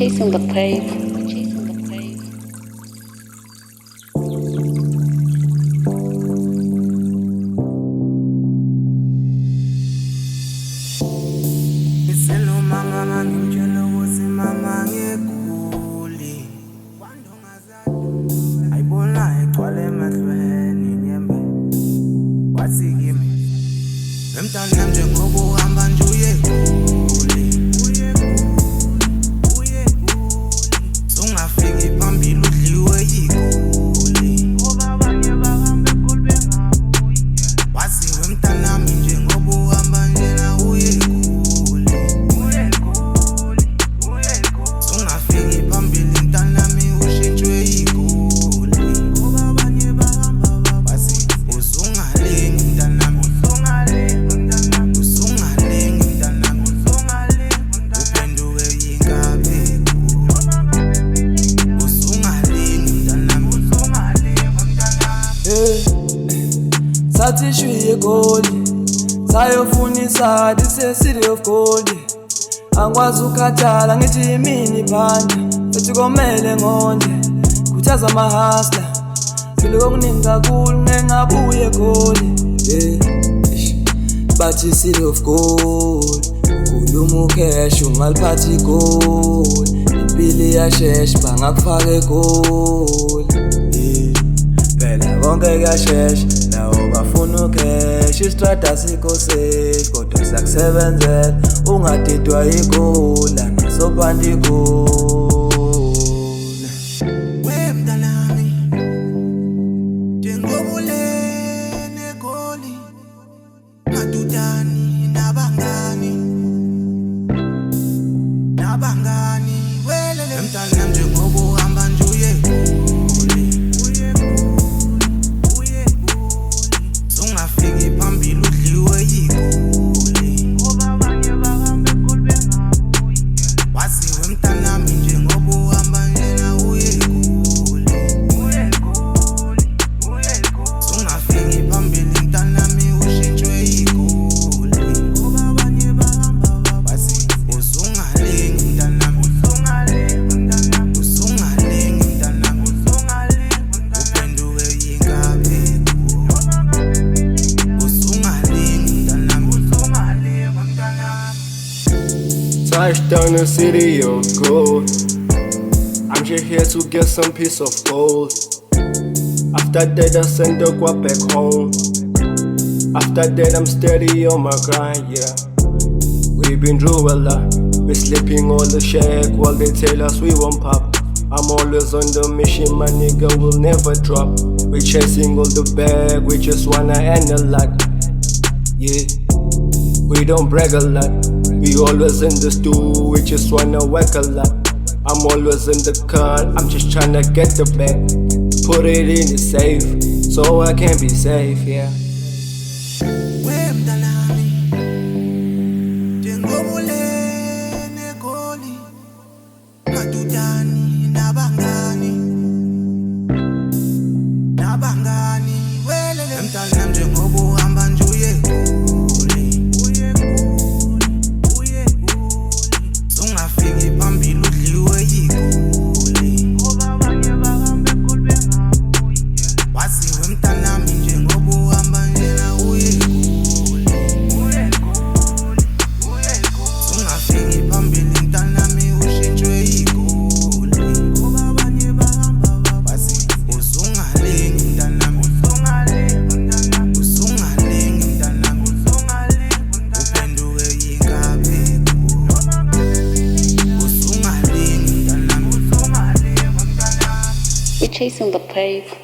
chasing the pave. Hello mama mangimtshela ukuthi mama ngeguli kwando ngazali ayibona egcwale emahlweni nyembe wathi kimi emntana njengoba uhamba nje uye sungafiki phambili udliwe yiguli ngoba abanye bahambe eGoli bengabuyi waziwe mntanami njengoba uhamba njena uye Sathi shwiye eGoli sayofunisa dise city of gold angikwazi ukukhathala ngithi imini phanda ethi komele ngonde khuthaza amahasla phile okuningi kakhulu ngengabuye eGoli bathi city of gold ukhuluma ucash ungaliphathi iGoli impilo iyashesha bangakufaka eGoli phela konke kuyashesha nawo bafuna ucash istrada sikho safe kodwa siyakusebenzela ungadidwa iGoli nasopanda iGoli wemntanami njengoba ulene eGoli madudani nabangani welele emntana njengoba uhamba nje uye sungafiki phambili udliwe yiguli ngoba abanye bahambe eGoli bengabuyi waziwe mntanami njengoba uhamba njena uye eGoli sungafiki phambili mntanami ushintshwe yiguli ngoba abanye bahamba waziwe usungalingi mntanami usungalingi mntanami uphenduke yingabe Touchdown the city of gold. I'm just here to get some piece of gold. After that I send the guap back home. After that I'm steady on my grind, yeah. We've been through a lot. We're sleeping on the shack while they tell us we won't pop. I'm always on the mission, my nigga will never drop. We're chasing all the bag, we just wanna end a lot. Yeah, we don't brag a lot. We always in the stew, we just wanna work a lot. I'm always in the car, I'm just tryna get the bag. Put it in the safe, so I can be safe, yeah. wemntanami njengoba ulene eGoli madudani nabangani welele emntana njengoba uhamba nje uye sungafiki phambili udliwe yiguli ngoba abanye bahambe eGoli bengabuyi waziwe mntanami njengoba uhamba njena uye eGoli sungafiki phambili mntanami ushintshwe yiguli ngoba abanye bahamba waziwe usungalingi mntanami uphenduke yingabe We're chasing the pave.